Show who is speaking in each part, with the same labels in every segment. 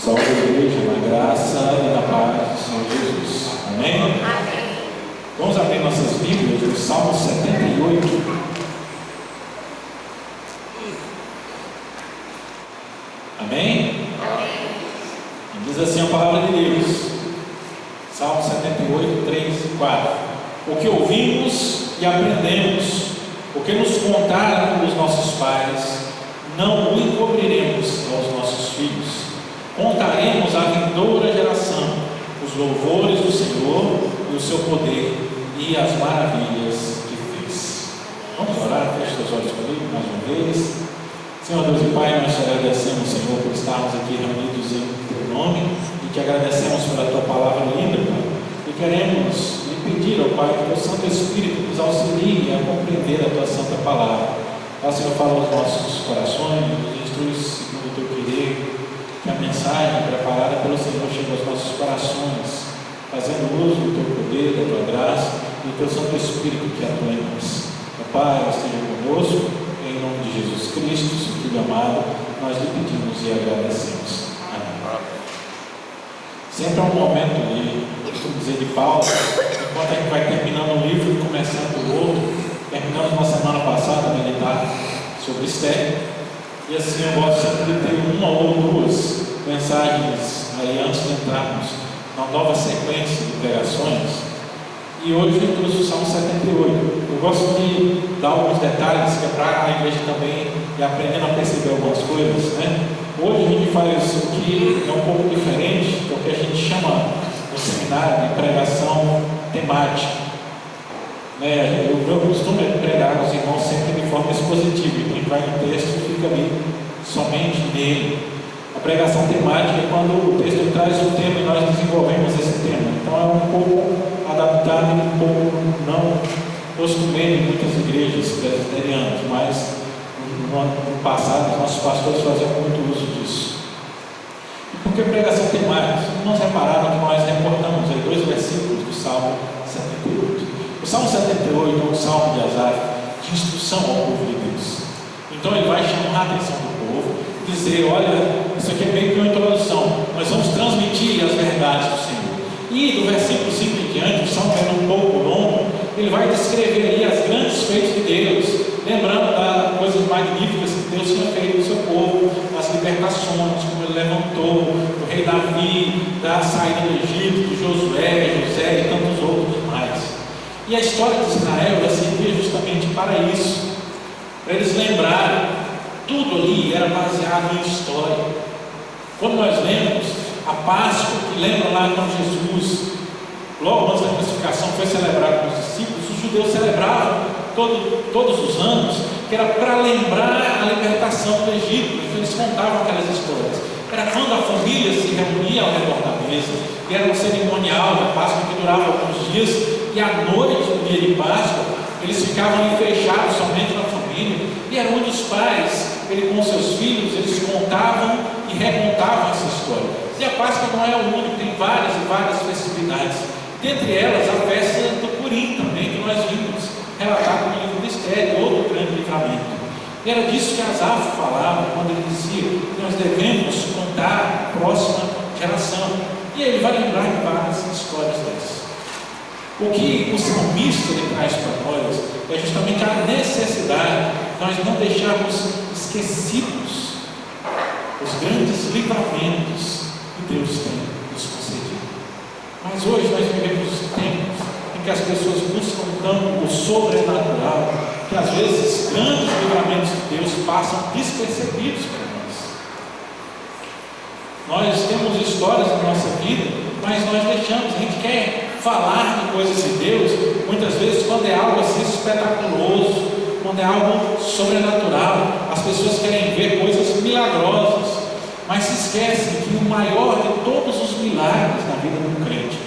Speaker 1: Salve a igreja, na graça e na paz do Senhor Jesus. Amém?
Speaker 2: Amém.
Speaker 1: Vamos abrir nossas Bíblias no Salmo 78. Amém?
Speaker 2: Amém.
Speaker 1: Diz assim a palavra de Deus. Salmo 78, 3 e 4. O que ouvimos e aprendemos, o que nos contaram os nossos pais, não o encobriremos aos nossos filhos. Contaremos à vindoura geração os louvores do Senhor e o seu poder e as maravilhas que fez. Vamos orar, feche os olhos comigo mais uma vez. Senhor Deus e Pai, nós te agradecemos, Senhor, por estarmos aqui reunidos em Teu nome e te agradecemos pela Tua palavra linda, Pai. E queremos lhe pedir, ó Pai, que o Santo Espírito nos auxilie a compreender a Tua Santa Palavra. Ó Senhor, fala aos nossos corações, nos instrui segundo o Teu querer, que a mensagem preparada pelo Senhor chegue aos nossos corações, fazendo uso do Teu poder, da Tua graça e do Teu Santo Espírito que atua em nós. Ó Pai, esteja conosco, em nome de Jesus Cristo, Seu Filho amado, nós lhe pedimos e agradecemos. Amém. Sempre há um momento de, costumo dizer, de pausa, enquanto a gente vai terminando um livro e começando o outro. Terminamos na semana passada a meditar sobre Esther, e assim eu gosto sempre de ter uma ou duas mensagens aí antes de entrarmos na nova sequência de pregações. E hoje eu trouxe o Salmo 78. Eu gosto de dar alguns detalhes, que é para a igreja também ir aprendendo a perceber algumas coisas, né? Hoje a gente faz o que é um pouco diferente do que a gente chama no seminário de pregação temática. O meu costume é pregar os irmãos sempre de forma expositiva. Então a gente vai no texto e fica ali somente nele. A pregação temática é quando o texto traz um tema e nós desenvolvemos esse tema. Então é um pouco adaptado e um pouco não costumeiro em muitas igrejas presbiterianas, mas no ano passado os nossos pastores faziam muito uso disso. E por que pregação temática? Os irmãos repararam que nós reportamos aí 2 versículos do Salmo 78. O Salmo 78 é um salmo de Asaf, de instrução ao povo de Deus. Então ele vai chamar a atenção do povo, dizer, olha, isso aqui é meio que uma introdução, nós vamos transmitir as verdades do Senhor. E do versículo 5 em diante, o salmo é um pouco longo, ele vai descrever ali as grandes feitos de Deus, lembrando das coisas magníficas que Deus tinha feito no seu povo, as libertações, como ele levantou o rei Davi, da saída do Egito, de Josué, José e tantos outros mais. E a história de Israel ela servia justamente para isso, para eles lembrarem, tudo ali era baseado em história. Quando nós lemos a Páscoa, que lembra lá quando Jesus, logo antes da crucificação, foi celebrado com os discípulos, os judeus celebravam todos os anos, que era para lembrar a libertação do Egito. Então eles contavam aquelas histórias. Era quando a família se reunia ao redor da mesa, e era um cerimonial da Páscoa que durava alguns dias, e à noite do dia de Páscoa, eles ficavam ali fechados somente na família, e era onde os pais, ele com seus filhos, eles contavam e recontavam essa história. E a Páscoa não é o único, tem várias e várias festividades, dentre elas a festa do Purim também, que nós vimos relatado no livro de Esther, outro grande livramento. E era disso que Asaf falava, quando ele dizia que nós devemos contar a próxima geração. E ele vai lembrar de várias histórias dessas. O que o salmista ele traz para nós é justamente a necessidade de nós não deixarmos esquecidos os grandes livramentos que Deus tem nos concedido. Mas hoje nós vivemos tempos em que as pessoas buscam tanto o sobrenatural, que às vezes grandes livramentos de Deus passam despercebidos para nós. Nós temos histórias na nossa vida, mas nós deixamos, a gente quer falar de coisas de Deus, muitas vezes quando é algo assim espetaculoso, quando é algo sobrenatural, as pessoas querem ver coisas milagrosas, mas se esquecem que o maior de todos os milagres na vida do crente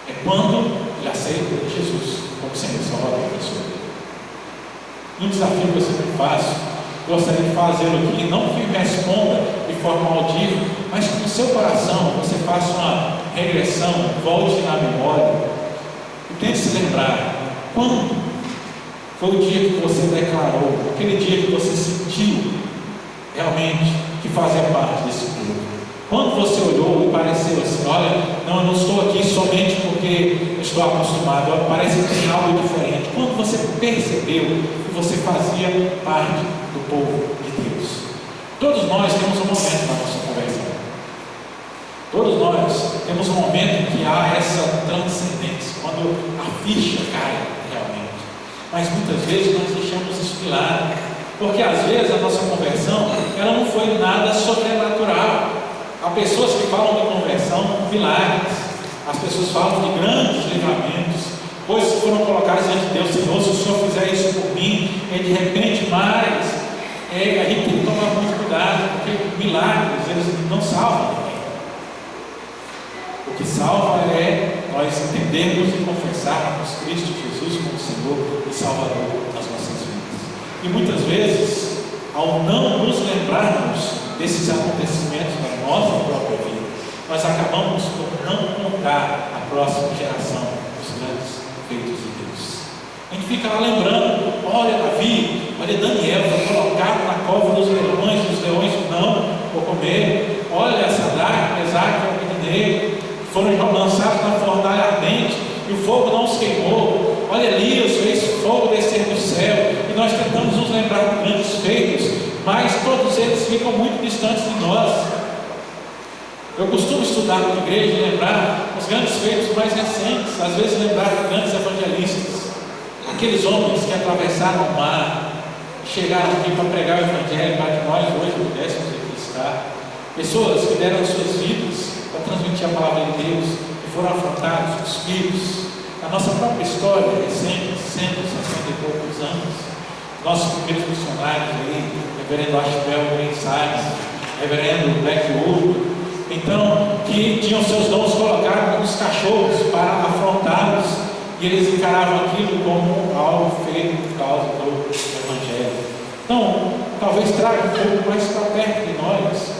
Speaker 1: é quando ele aceita Jesus como Senhor e Salvador da sua vida. Um desafio que eu sempre faço, gostaria de fazê-lo aqui, não que me responda de forma audível, mas que no seu coração você faça uma regressão, volte na memória e tente se lembrar quando foi o dia que você declarou, aquele dia que você sentiu realmente que fazia parte desse grupo. Quando você olhou e pareceu assim, olha, não, eu não estou aqui somente porque eu estou acostumado, parece que tem algo diferente. Quando você percebeu que você fazia parte do povo de Deus. Todos nós temos um momento na nossa conversão. Todos nós temos um momento em que há essa transcendência, quando a ficha cai realmente. Mas muitas vezes nós deixamos isso de lado, porque às vezes a nossa conversão, ela não foi nada sobrenatural. Há pessoas que falam de conversão com milagres, as pessoas falam de grandes livramentos, coisas que foram colocadas diante de Deus. Senhor, se o Senhor fizer isso por mim, e de repente mais, a gente tem que tomar muito cuidado, porque milagres, eles não salvam ninguém. O que salva é nós entendermos e confessarmos Cristo Jesus como Senhor e Salvador das nossas vidas. E muitas vezes, ao não nos lembrarmos desses acontecimentos da nossa própria vida, nós acabamos por não contar à próxima geração os grandes feitos de Deus. A gente fica lá lembrando, olha Davi, olha Daniel, foi colocado na cova dos leões, os leões não vão comer, olha Sadraque, Mesaque e Abednego, foram lançados na fornalha ardente, e o fogo não os queimou. Olha Elias, fez fogo descer do céu, e nós tentamos nos lembrar de grandes feitos, mas todos eles ficam muito distantes de nós. Eu costumo estudar na igreja e lembrar os grandes feitos mais recentes, às vezes lembrar de grandes evangelistas, aqueles homens que atravessaram o mar, chegaram aqui para pregar o evangelho, para que nós hoje pudéssemos aqui estar. Pessoas que deram suas vidas para transmitir a palavra de Deus, que foram afrontados, cuspidos. A nossa própria história recente, 160 e poucos anos, nossos primeiros missionários aí, reverendo Ashbel Ben Simon, reverendo Blackwood, então, que tinham seus dons colocados nos cachorros para afrontá-los, e eles encaravam aquilo como algo feito por causa do Evangelho. Então, talvez traga um pouco mais para perto de nós,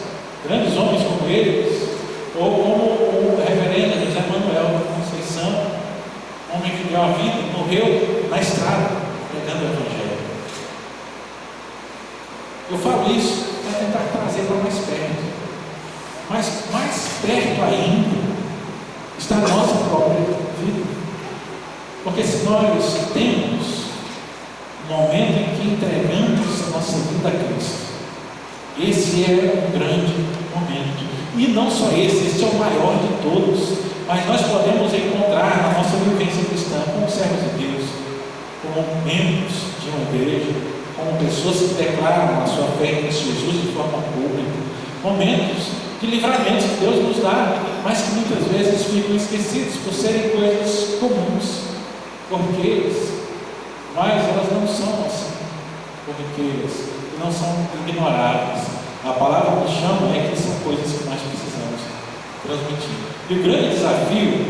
Speaker 1: grandes homens como eles, ou como o reverendo José Manuel da Conceição, homem que deu a vida, morreu na estrada, pregando o Evangelho. Eu falo isso para tentar trazer para mais perto. Mas mais perto ainda está a nossa própria vida. Porque se nós temos um momento em que entregamos a nossa vida a Cristo, esse é um grande momento. E não só esse é o maior de todos. Mas nós podemos encontrar na nossa vivência cristã, como servos de Deus, como membros de uma igreja, como pessoas que declaram a sua fé em Cristo Jesus de forma pública, momentos de livramentos que Deus nos dá, mas que muitas vezes ficam esquecidos por serem coisas comuns, corriqueiras, mas elas não são assim, corriqueiras, e não são ignoráveis. A palavra que chama é que são coisas que nós precisamos transmitir. E o grande desafio,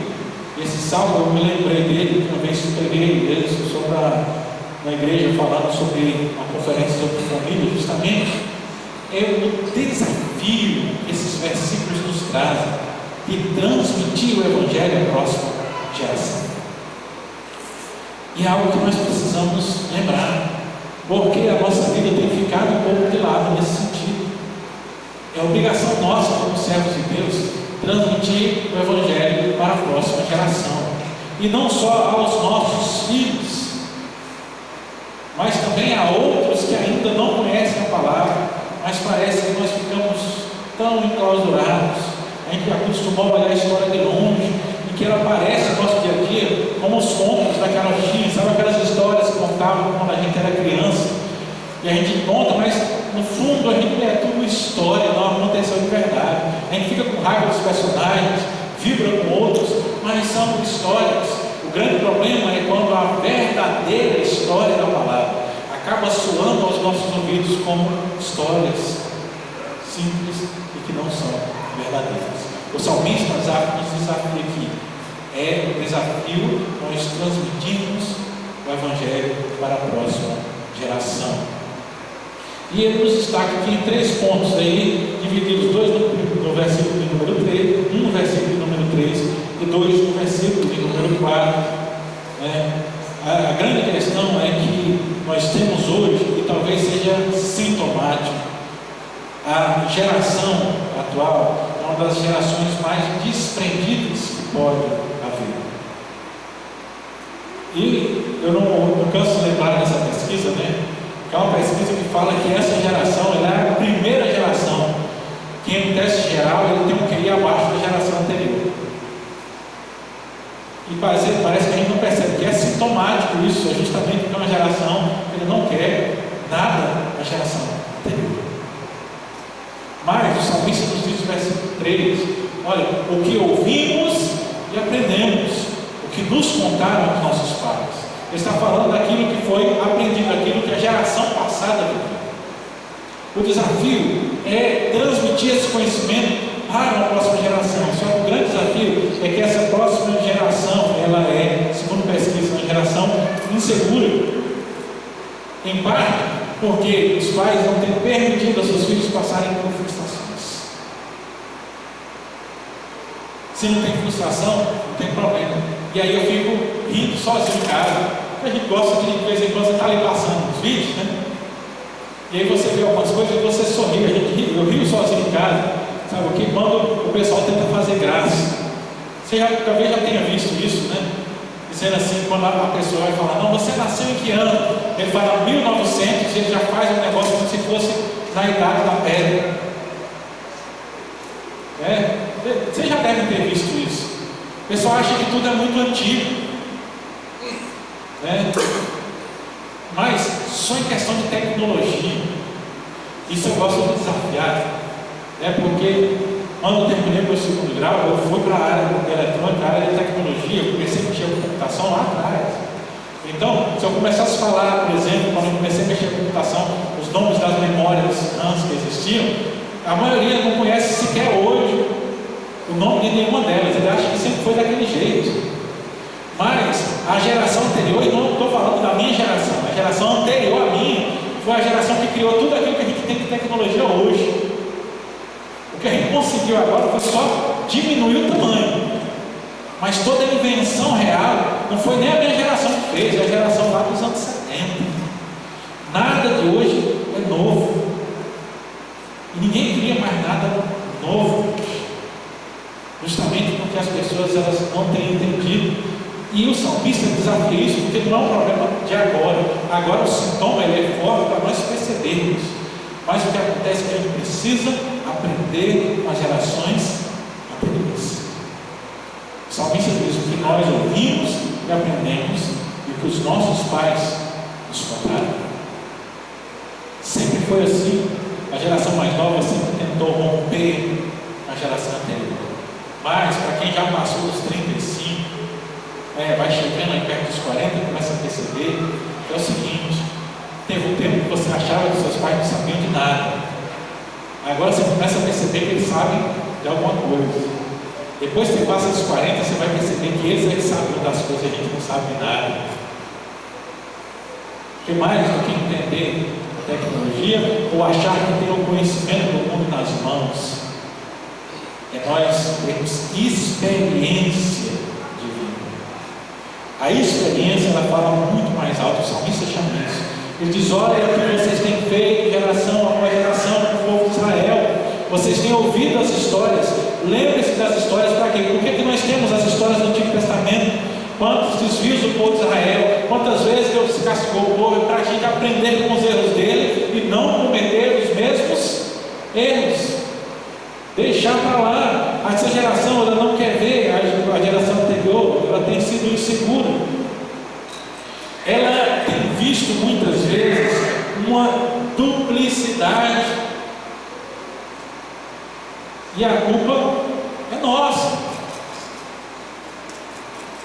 Speaker 1: esse salmo eu me lembrei dele, que uma vez eu peguei ele na igreja falando sobre uma conferência sobre família, justamente, é o desafio que esses versículos nos trazem de transmitir o Evangelho à próxima geração. E é algo que nós precisamos lembrar, porque a nossa vida tem ficado um pouco de lado nesse sentido. É obrigação nossa, como servos de Deus, transmitir o Evangelho para a próxima geração. E não só aos nossos filhos, mas também a outros que ainda não conhecem a palavra, mas parece que nós ficamos tão enclausurados. A gente acostumou a olhar a história de longe, e que ela aparece no nosso dia a dia, como os contos da carochinha, sabe aquelas histórias que contavam quando a gente era criança, e a gente conta, mas no fundo a gente é tudo história, não aconteceu de verdade. A gente fica com raiva dos personagens, vibra com outros, mas são histórias. O grande problema é quando a verdadeira história da palavra acaba soando aos nossos ouvidos como histórias simples e que não são verdadeiras. O salmista nos desafia aqui, é o desafio nós transmitirmos o Evangelho para a próxima geração. E ele nos destaca aqui em 3 pontos aí, divididos 2 no versículo de número 3, 1 no versículo de número 3 e 2 no versículo de número 4. A grande questão é que nós temos hoje, e talvez seja sintomático, a geração atual é uma das gerações mais desprendidas que pode haver. E eu não canso de lembrar dessa pesquisa, né? Que é uma pesquisa que fala que essa geração ela é a primeira geração que, em teste geral, ele tem um QI abaixo da geração anterior. E parece que a gente não percebe que é sintomático isso, é justamente porque é uma geração que ele não quer nada da geração anterior. Mas o salmista nos diz no versículo 3: olha, o que ouvimos e aprendemos, o que nos contaram os nossos pais. Ele está falando daquilo que foi aprendido, aquilo que a geração passada viveu. O desafio é transmitir esse conhecimento para a próxima geração. Só que o grande desafio é que essa próxima geração, ela é, segundo pesquisa, uma geração insegura. Em parte, porque os pais não têm permitido aos seus filhos passarem por frustrações. Se não tem frustração, não tem problema. E aí eu fico rindo sozinho em casa. A gente gosta de vez em quando você está ali passando os vídeos, né? E aí você vê algumas coisas e você sorri. Eu rio sozinho em casa. Sabe o que? Quando o pessoal tenta fazer graça. Você talvez já tenha visto isso, né? Dizendo assim, quando a pessoa vai falar, não, você nasceu em que ano? Ele fala 1900, ele já faz um negócio como se fosse na idade da pedra. Você já deve ter visto isso. O pessoal acha que tudo é muito antigo. Mas só em questão de tecnologia, isso eu gosto de desafiar, porque quando eu terminei meu segundo grau, eu fui para a área de eletrônica, a área de tecnologia, eu comecei a mexer com computação lá atrás. Então, se eu começasse a falar, por exemplo, quando eu comecei a mexer com computação, os nomes das memórias antes que existiam, a maioria não conhece sequer hoje o nome de nenhuma delas, ele acha que sempre foi daquele jeito. Mas a geração anterior, e não estou falando da minha geração, a geração anterior à minha, foi a geração que criou tudo aquilo que a gente tem de tecnologia hoje. O que a gente conseguiu agora foi só diminuir o tamanho. Mas toda a invenção real não foi nem a minha geração que fez, é a geração lá dos anos 70. Nada de hoje é novo. E ninguém cria mais nada novo. Justamente porque as pessoas elas não têm entendido. E o salmista desafia isso porque não é um problema de agora. Agora o sintoma ele é forte para nós percebermos. Mas o que acontece é que a gente precisa aprender com as gerações anteriores. O salmista diz o que nós ouvimos e aprendemos e o que os nossos pais nos contaram. Sempre foi assim. A geração mais nova sempre tentou romper a geração anterior. Mas para quem já passou dos 35, vai chegando aí perto dos 40, começa a perceber que é o seguinte: teve um tempo que você achava que seus pais não sabiam de nada. Agora você começa a perceber que eles sabem de alguma coisa. Depois que você passa dos 40, você vai perceber que eles sabiam das coisas e a gente não sabe de nada. Porque mais do que entender a tecnologia ou achar que tem o conhecimento do mundo nas mãos, é nós termos experiência de vida. A experiência ela fala muito mais alto, o salmista chama isso. Ele diz: olha o que vocês têm feito, geração após geração, com o povo de Israel. Vocês têm ouvido as histórias, lembre-se das histórias para quê? Por que nós temos as histórias do Antigo Testamento? Quantos desvios do povo de Israel, quantas vezes Deus castigou o povo para a gente aprender com os erros dele e não cometer os mesmos erros. Deixar para lá. Essa geração ela não quer ver a geração anterior, ela tem sido insegura. Ela tem visto muitas vezes uma duplicidade. E a culpa é nossa.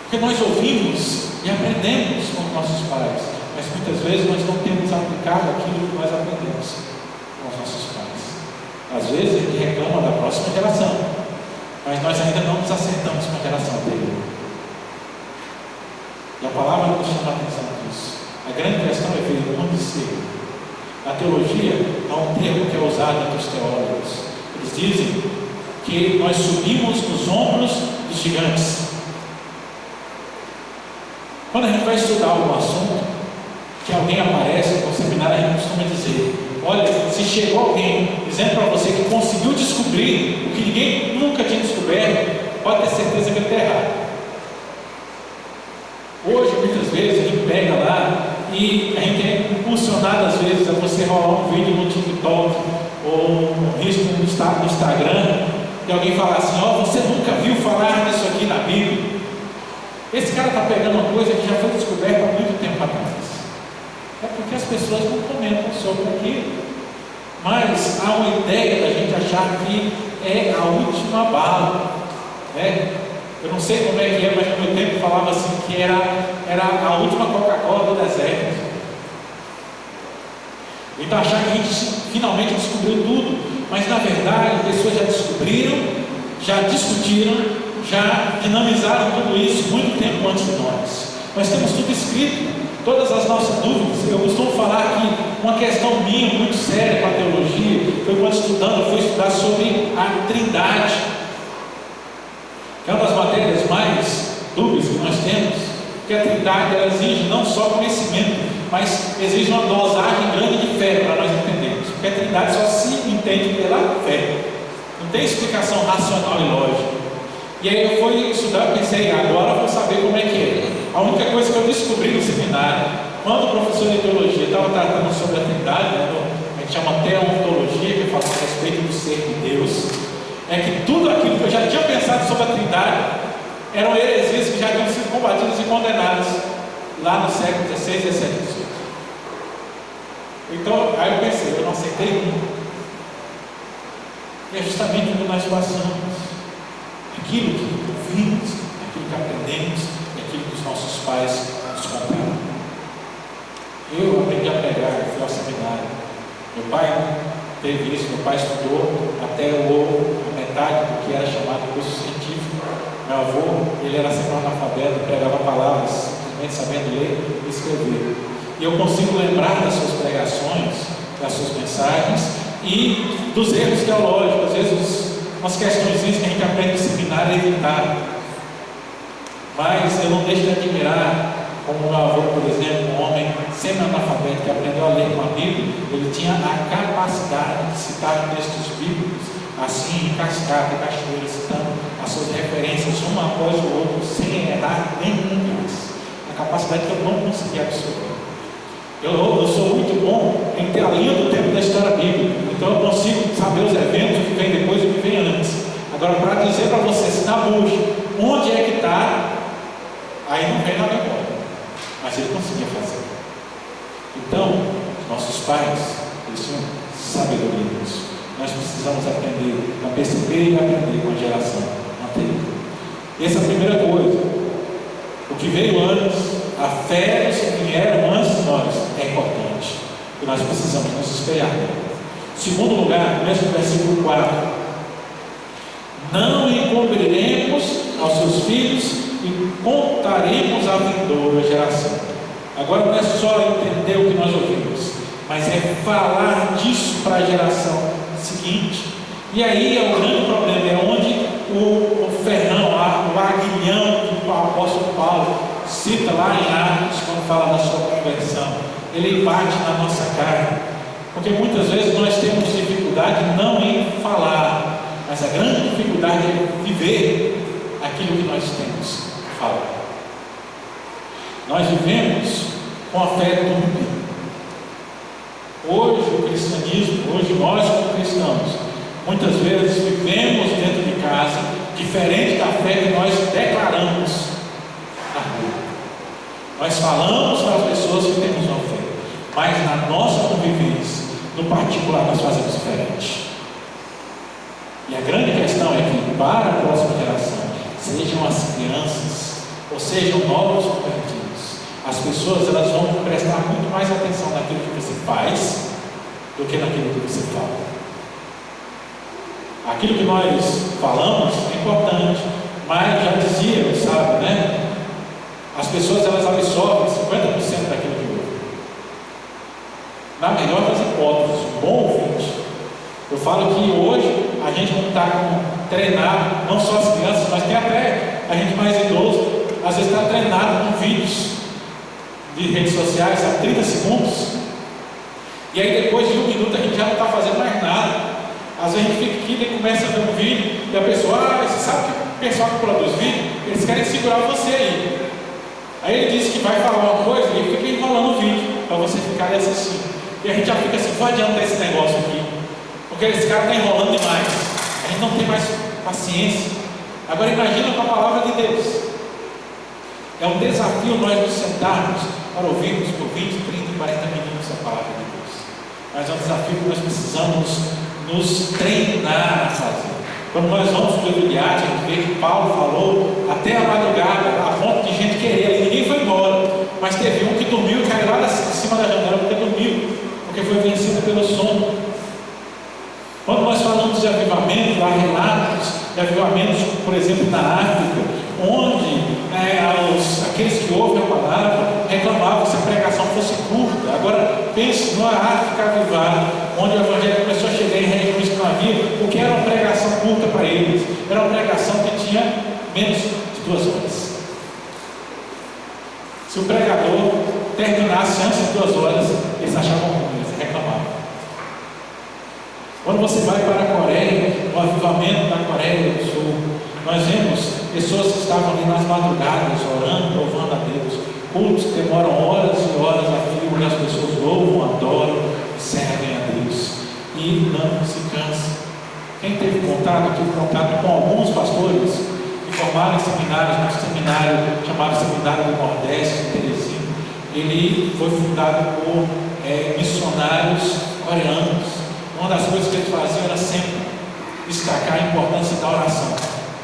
Speaker 1: Porque nós ouvimos e aprendemos com os nossos pais, mas muitas vezes nós não temos aplicado aquilo que nós aprendemos com os nossos pais. Às vezes a gente reclama da próxima geração, mas nós ainda não nos acertamos com a geração anterior. E a palavra nos chama a atenção disso. A grande questão é ver onde ser. Na teologia há um termo que é usado entre os teólogos. Eles dizem que nós subimos nos ombros dos gigantes. Quando a gente vai estudar algum assunto, que alguém aparece no seminário, a gente costuma dizer: Olha, se chegou alguém dizendo para você que conseguiu descobrir o que ninguém nunca tinha descoberto, pode ter certeza que ele está errado. Hoje, muitas vezes, a gente pega lá e a gente é impulsionado, às vezes, a você rolar um vídeo no TikTok ou um risco no Instagram e alguém falar assim: ó, você nunca viu falar disso aqui na Bíblia. Esse cara está pegando uma coisa que já foi descoberta há muito tempo atrás. É porque as pessoas não comentam sobre aquilo. Mas há uma ideia da gente achar que é a última bala, né? Eu não sei como é que é, mas no meu tempo falava assim que era a última Coca-Cola do deserto. Então achar que a gente finalmente descobriu tudo, mas na verdade pessoas já descobriram, já discutiram, já dinamizaram tudo isso muito tempo antes de nós. Nós temos tudo escrito, todas as nossas dúvidas. Eu costumo falar que uma questão minha muito séria com a teologia foi quando fui estudar sobre a Trindade, que é uma das matérias mais dúbias que nós temos, porque a Trindade ela exige não só conhecimento, mas exige uma dosagem grande de fé para nós entendermos, porque a Trindade só se entende pela fé, não tem explicação racional e lógica. E aí eu fui estudar e pensei, agora eu vou saber como é que é. A única coisa que eu descobri no seminário, quando o professor de teologia estava tratando sobre a Trindade, né, a gente chama teontologia, que fala a respeito do ser de Deus, é que tudo aquilo que eu já tinha pensado sobre a Trindade eram heresias que já tinham sido combatidas e condenadas lá no século XVI, XVII, XVIII. Então, aí eu pensei, eu não aceitei um. E é justamente onde nós passamos. Aquilo que ouvimos, aquilo que aprendemos, aquilo que os nossos pais nos contaram. Eu aprendi a pregar, eu fui ao seminário. Meu pai teve isso, meu pai estudou até a metade do que era chamado curso científico. Meu avô, ele era sempre analfabeto, pregava palavras, simplesmente sabendo ler e escrever. E eu consigo lembrar das suas pregações, das suas mensagens e dos erros teológicos. Às vezes, umas questões que a gente aprende no seminário é evitar. Mas eu não deixo de admirar como meu avô, por exemplo, um homem semi-analfabeto que aprendeu a ler com a Bíblia, ele tinha a capacidade de citar textos bíblicos assim, em cascata, cachoeira, citando as suas referências uma após o outro, sem errar nenhum deles. A capacidade que eu não consegui absorver. Eu sou muito bom em ter a linha do tempo da história bíblica, então eu consigo saber os eventos, o que vem depois e o que vem antes. Agora, para dizer para você, se na bucha, onde é que está, aí não vem na memória, mas ele conseguia fazer. Então, nossos pais, eles tinham sabedoria nisso. Nós precisamos aprender a perceber e aprender com a geração anterior. Essa é a primeira coisa. O que veio antes, a fé dos que vieram antes de nós é importante, e nós precisamos nos espelhar nela. Segundo lugar, mesmo versículo 4: não encobriremos aos seus filhos e contaremos à vindoura geração. Agora não é só entender o que nós ouvimos, mas é falar disso para a geração seguinte. E aí é o grande problema, é onde o ferrão, o aguilhão que o apóstolo Paulo cita lá em Atos, quando fala da sua conversão, ele bate na nossa carne, porque muitas vezes nós temos dificuldade não em falar, mas a grande dificuldade é viver aquilo que nós temos que falar. Nós vivemos com a fé dúbia. Hoje o cristianismo, hoje nós como cristãos, muitas vezes vivemos dentro de casa diferente da fé que nós declaramos na rua. Nós falamos para as pessoas que temos uma fé, mas na nossa convivência, no particular, nós fazemos diferente. E a grande questão é que para a próxima geração, sejam as crianças ou sejam novos convertidos, as pessoas elas vão prestar muito mais atenção naquilo que você faz do que naquilo que você fala. Aquilo que nós falamos é importante, mas já dizia, sabe, né? As pessoas elas absorvem 50% daquilo que ouvem. Na melhor das hipóteses, um bom ouvinte. Eu falo que hoje a gente não está treinado, não só as crianças, mas tem até a gente mais idoso, às vezes está treinado com vídeos de redes sociais a 30 segundos. E aí depois de um minuto a gente já não está fazendo mais nada. Às vezes a gente fica aqui e começa a ver um vídeo e a pessoa, você sabe que o pessoal que produz vídeo, eles querem segurar você aí. Aí ele diz que vai falar uma coisa e fica enrolando o vídeo para você ficar ali assistindo. E a gente já fica assim, não adianta esse negócio aqui, porque esse cara está enrolando demais. A gente não tem mais paciência. Agora imagina com a palavra de Deus. É um desafio nós nos sentarmos para ouvirmos por 20, 30, 40 minutos a palavra de Deus. Mas é um desafio que nós precisamos nos treinar a fazer. Quando nós vamos para o livro de Atos, a gente vê que Paulo falou até a madrugada, a ponto de gente querer, ninguém foi embora, mas teve um que dormiu e caiu lá em cima da janela porque dormiu, porque foi vencido pelo sono. Quando nós falamos de avivamento, há relatos de avivamentos, por exemplo, na África, onde aqueles que ouvem a palavra reclamavam se a pregação fosse curta. Agora pense numa África avivada, onde o evangelho começou a chegar em regiões que não havia, porque era uma pregação curta para eles, era uma pregação que tinha menos de 2 horas. Se o pregador terminasse antes de 2 horas, eles achavam ruim, eles reclamavam. Quando você vai para a Coreia, o avivamento da Coreia do Sul, nós vemos pessoas que estavam ali nas madrugadas, orando, louvando a Deus. Cultos que demoram horas e horas a fio, onde as pessoas louvam, adoram e servem a Deus. E não se cansa. Quem teve contato, tive contato com alguns pastores que formaram em seminários, nosso seminário chamado Seminário do Nordeste, em Teresina. Ele foi fundado por missionários coreanos. Uma das coisas que eles faziam era sempre destacar a importância da oração.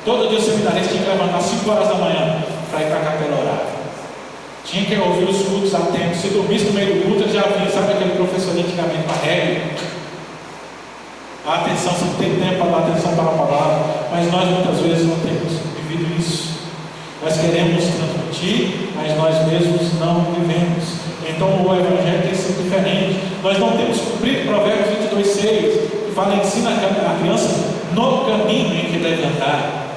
Speaker 1: Todo dia o seminarista tinha que levantar 5 horas da manhã para ir para a capela orar. Tinha que ouvir os cultos atentos. Se dormisse no meio do culto, ele já vinha, sabe aquele professor de antigamente com a regra? A atenção, você não tem tempo para dar atenção para a palavra, mas nós muitas vezes não temos vivido isso. Nós queremos transmitir, mas nós mesmos não vivemos. Então o evangelho tem sido diferente. Nós não temos cumprido Provérbios 22:6, que fala: ensina a criança no caminho em que deve andar.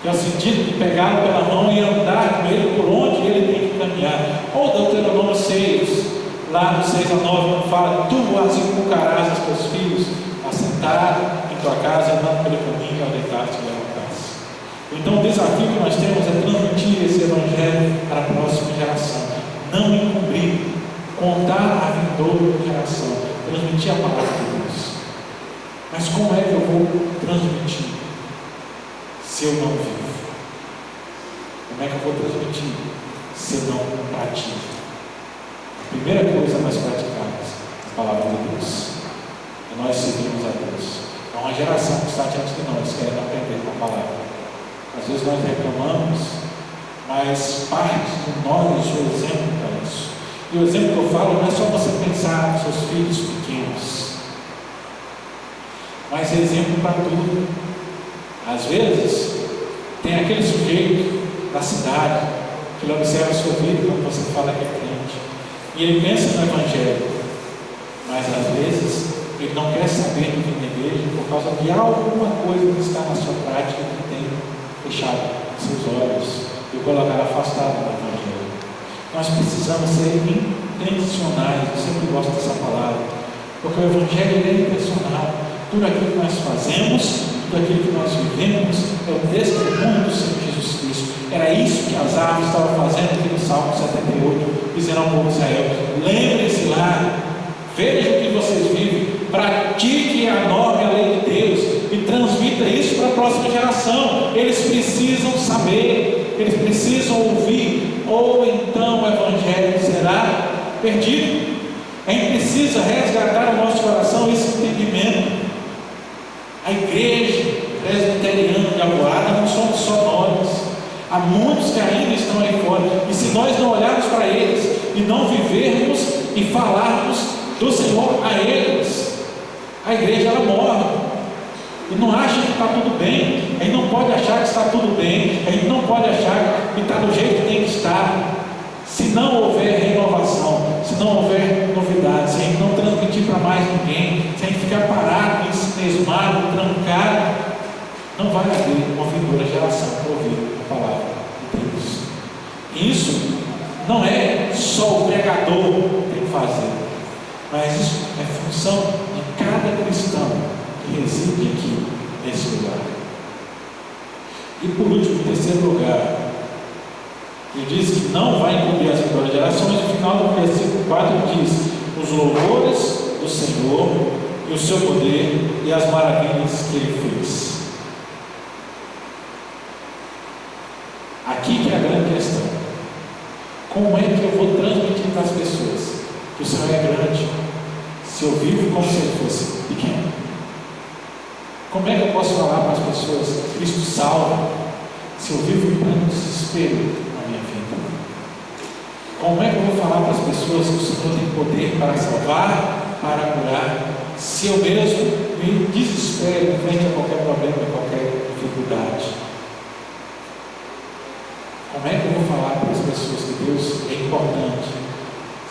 Speaker 1: Que é o sentido de pegá-lo pela mão e andar com ele por onde ele tem que caminhar. Ou Deuteronômio 6, lá no 6 a 9, fala: tu as inculcarás aos teus filhos, a sentar em tua casa, andando pelo caminho, ao deitar-te e levantar-se. Então o desafio que nós temos é transmitir esse evangelho para a próxima geração. Não encobrir, contar a vindoura geração, transmitir a palavra de Deus. Mas como é que eu vou transmitir se eu não vivo? Como é que eu vou transmitir se eu não pratico? A primeira coisa a nós praticarmos a palavra de Deus é nós seguirmos a Deus. Há uma geração que está diante de nós querendo aprender com a palavra. Às vezes nós reclamamos, mas parte de nós o exemplo para isso. E o exemplo que eu falo não é só você pensar nos seus filhos pequenos, mas é exemplo para tudo. Às vezes, tem aquele sujeito da cidade que ele observa a sua vida quando você fala que é crente, e ele pensa no evangelho, mas às vezes ele não quer saber do que é igreja por causa de alguma coisa que está na sua prática que tem fechado seus olhos e colocar afastado do evangelho. Nós precisamos ser intencionais. Eu sempre gosto dessa palavra, porque o evangelho é intencional. Tudo aquilo que nós fazemos, tudo aquilo que nós vivemos é o testemunho do Senhor Jesus Cristo. Era isso que as árvores estavam fazendo aqui no Salmo 78, dizendo ao povo de Israel: lembrem-se lá, vejam o que vocês vivem, pratique a norma e a lei de Deus e transmita isso para a próxima geração. Eles precisam saber, eles precisam ouvir, ou então o evangelho será perdido. A gente precisa resgatar no nosso coração esse entendimento. A igreja presbiteriana de Alvorada não somos só nós. Há muitos que ainda estão aí fora. E se nós não olharmos para eles e não vivermos e falarmos do Senhor a eles, a igreja ela morre. E não acha que está tudo bem. A gente não pode achar que está tudo bem. A gente não pode achar que está do jeito que tem que estar. Se não houver renovação, se não houver novidades, se a gente não transmitir para mais ninguém, se a gente ficar parado, mesmado, trancado, não vai haver uma vindoura geração para ouvir a palavra de Deus. Isso não é só o pregador que tem que fazer. Mas isso é função de cada cristão que reside aqui nesse lugar. E por último, em terceiro lugar, ele diz que não vai encobrir as vitórias de gerações. No final do versículo 4 diz: os louvores do Senhor e o seu poder e as maravilhas que ele fez. Aqui que é a grande questão. Como é que eu vou transmitir para as pessoas que o Senhor é grande, se eu vivo como se ele fosse pequeno? Como é que eu posso falar para as pessoas que Cristo salva, se eu vivo em pleno desespero na minha vida? Como é que eu vou falar para as pessoas que o Senhor tem poder para salvar, para curar, se eu mesmo me desespero em frente a qualquer problema, a qualquer dificuldade? Como é que eu vou falar para as pessoas que Deus é importante,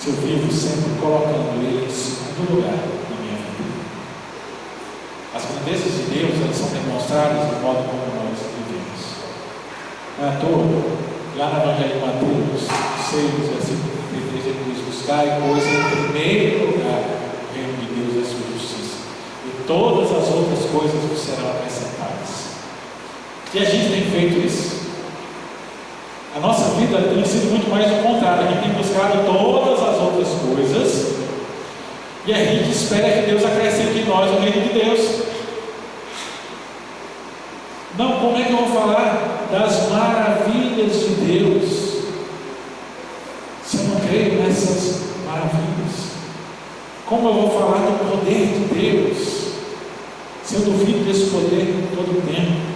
Speaker 1: se eu vivo sempre colocando Ele em segundo lugar na minha vida? As grandezas de Deus, elas são demonstradas do modo como nós vivemos. Não é à toa, lá no Evangelho de Mateus 6, versículo 33, ele diz: buscai, pois, em primeiro lugar o reino de Deus e a sua justiça, e todas as outras coisas vos serão acrescentadas. E a gente tem feito isso. A nossa vida tem sido muito mais o contrário. A gente tem buscado todas as outras coisas e a gente espera que Deus acrescente em nós o reino de Deus. Não, como é que eu vou falar das maravilhas de Deus se eu não creio nessas maravilhas? Como eu vou falar do poder de Deus se eu duvido desse poder todo o tempo?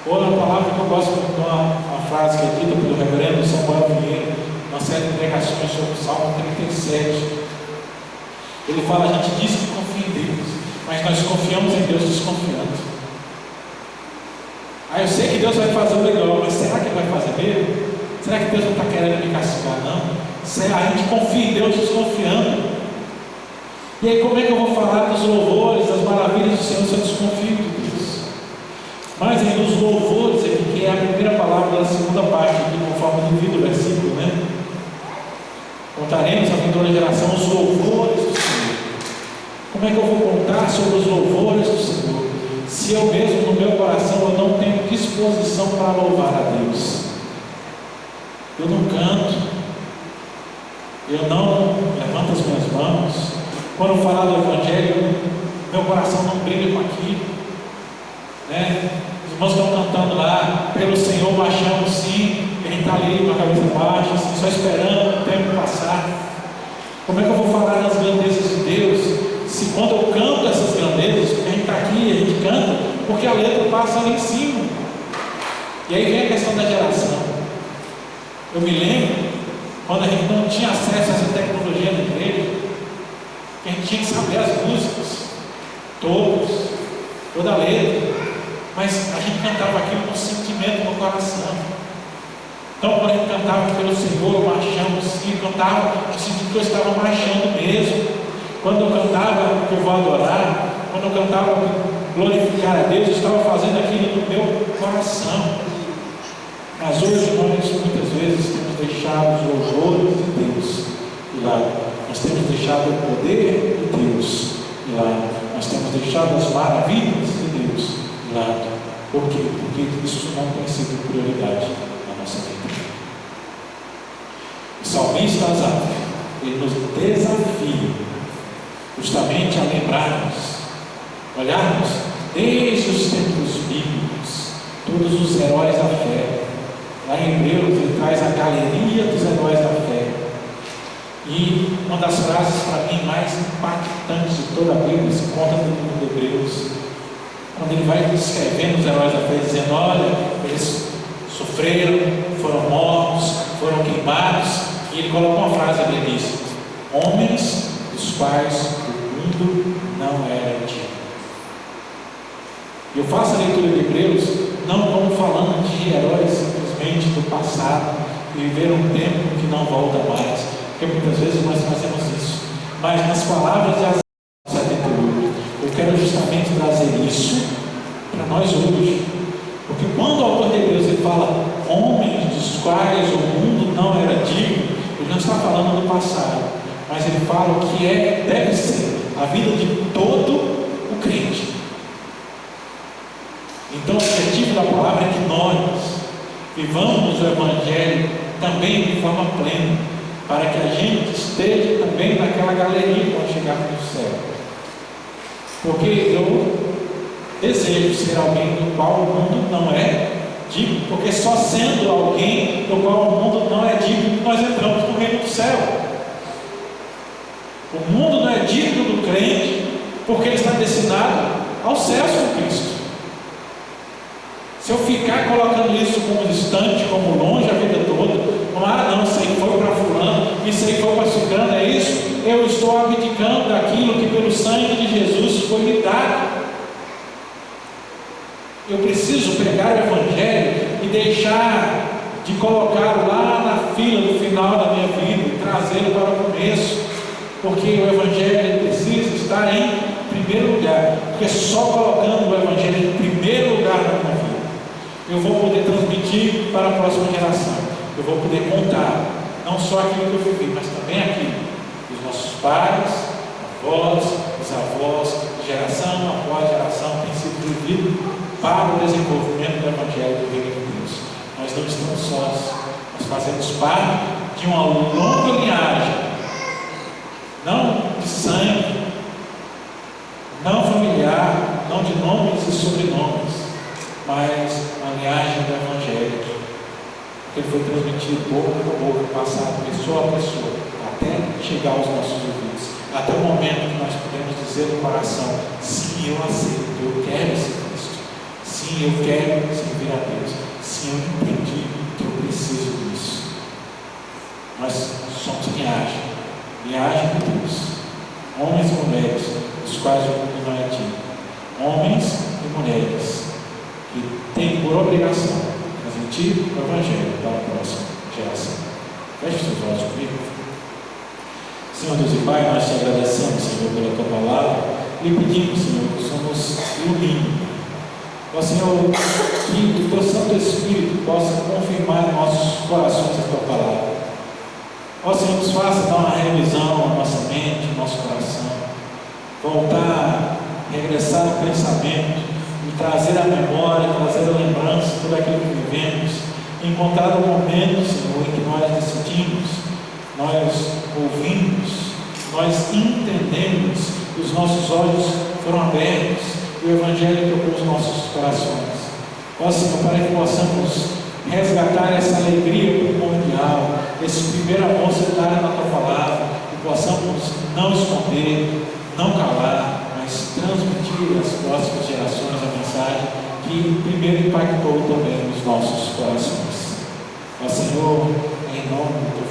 Speaker 1: Ou na palavra que eu gosto muito de uma frase que é dita pelo reverendo Samuel Vieira, uma série de pregações sobre o Salmo 37. Ele fala: a gente diz que confia em Deus, mas nós confiamos em Deus desconfiando. Eu sei que Deus vai fazer o melhor, mas será que Ele vai fazer mesmo? Será que Deus não está querendo me castigar? Não. A gente confia em Deus desconfiando. E aí, como é que eu vou falar dos louvores, das maravilhas do Senhor se eu desconfio de Deus? Mas aí os louvores aqui, que é a primeira palavra da segunda parte, aqui, conforme divide o versículo, né? Contaremos a vindoura geração os louvores do Senhor. Como é que eu vou contar sobre os louvores do Senhor, se eu mesmo no meu coração eu não tenho disposição para louvar a Deus? Eu não canto, eu não levanto as minhas mãos. Quando eu falar do Evangelho, meu coração não brilha com aquilo, né? Os irmãos estão cantando lá: pelo Senhor marchamos sim. A gente está ali com a cabeça baixa, assim, só esperando o tempo passar. Como é que eu vou falar das grandezas de Deus, se quando eu canto essas grandezas, porque a gente está aqui, a gente canta, porque a letra passa ali em cima? E aí vem a questão da geração. Eu me lembro, quando a gente não tinha acesso a essa tecnologia da igreja, que a gente tinha que saber as músicas, toda a letra. Mas a gente cantava aquilo com sentimento no coração. Então, quando a gente cantava pelo Senhor, marchamos sim, cantava no sentido que eu estava marchando mesmo. Quando eu cantava que eu vou adorar, quando eu cantava glorificar a Deus, eu estava fazendo aquilo no meu coração. Mas hoje nós muitas vezes temos deixado os louvores de Deus de lado. Nós temos deixado o poder de Deus de lado. Nós temos deixado as maravilhas de Deus de lado. Por quê? Porque isso não tem sido prioridade na nossa vida. O salmista Asaf, ele nos desafia justamente a lembrarmos, olharmos desde os tempos bíblicos, todos os heróis da fé. Lá em Hebreus ele traz a galeria dos heróis da fé. E uma das frases para mim mais impactantes de toda a Bíblia se encontra no livro de Hebreus, quando ele vai descrevendo os heróis da fé, dizendo: olha, eles sofreram, foram mortos, foram queimados. E ele coloca uma frase, ele diz: homens dos quais o mundo não era digno. E eu faço a leitura de Hebreus não como falando de heróis simplesmente do passado, que viveram um tempo que não volta mais, porque muitas vezes nós fazemos isso, mas nas palavras de Asaf 78, eu quero justamente trazer isso para nós hoje, porque quando o autor de Hebreus ele fala homens dos quais o mundo não era digno, ele não está falando do passado, mas ele fala o que deve ser a vida de todo o crente. Então o objetivo da palavra é que nós vivamos o Evangelho também de forma plena, para que a gente esteja também naquela galeria quando chegarmos no céu. Porque eu desejo ser alguém do qual o mundo não é digno, porque só sendo alguém do qual o mundo não é digno, nós entramos no reino do céu. O mundo não é digno do crente, porque ele está destinado ao céu com Cristo. Se eu ficar colocando isso como distante, como longe a vida toda, não, isso aí foi para fulano, isso aí foi para ciclano, é isso, eu estou abdicando daquilo que pelo sangue de Jesus foi me dado. Eu preciso pegar o Evangelho e deixar de colocá-lo lá na fila do final da minha vida e trazê-lo para o começo, porque o Evangelho precisa estar em primeiro lugar, porque só colocando o Evangelho em primeiro lugar na minha vida eu vou poder transmitir para a próxima geração, eu vou poder contar não só aquilo que eu vivi, mas também aquilo que os nossos pais, avós, bisavós, geração após geração tem sido vivido para o desenvolvimento do Evangelho do Reino de Deus. Nós não estamos sós, nós fazemos parte de uma longa linhagem, não de sangue, não familiar, não de nomes e sobrenomes, mas a linhagem do Evangelho, que ele foi transmitido boca por boca, passado pessoa a pessoa, até chegar aos nossos ouvidos, até o momento que nós podemos dizer no coração: sim, eu aceito, eu quero esse Cristo, sim, eu quero servir a Deus, sim, eu entendi que eu preciso disso. Nós somos linhagem de Deus, homens e mulheres, dos quais o mundo não é digno, homens e mulheres que tem por obrigação transmitir o Evangelho para a próxima geração. Feche seus olhos comigo. Senhor Deus e Pai, nós te agradecemos, Senhor, pela tua palavra, e pedimos, Senhor, que o Senhor nos ilumine. Ó Senhor, que o teu Santo Espírito possa confirmar em nossos corações a tua palavra. Ó Senhor, nos faça dar uma revisão na nossa mente, no nosso coração, voltar, regressar no pensamento, e trazer a memória, trazer a lembrança, tudo aquilo que vivemos, encontrar o momento, Senhor, em que nós decidimos, nós ouvimos, nós entendemos, que os nossos olhos foram abertos e o Evangelho tocou os nossos corações. Ó Senhor, para que possamos resgatar essa alegria primordial, esse primeiro amor secundário na tua palavra, e possamos não esconder, não calar, mas transmitir às próximas gerações a mensagem que primeiro impactou também nos nossos corações. Ó Senhor, em nome do teu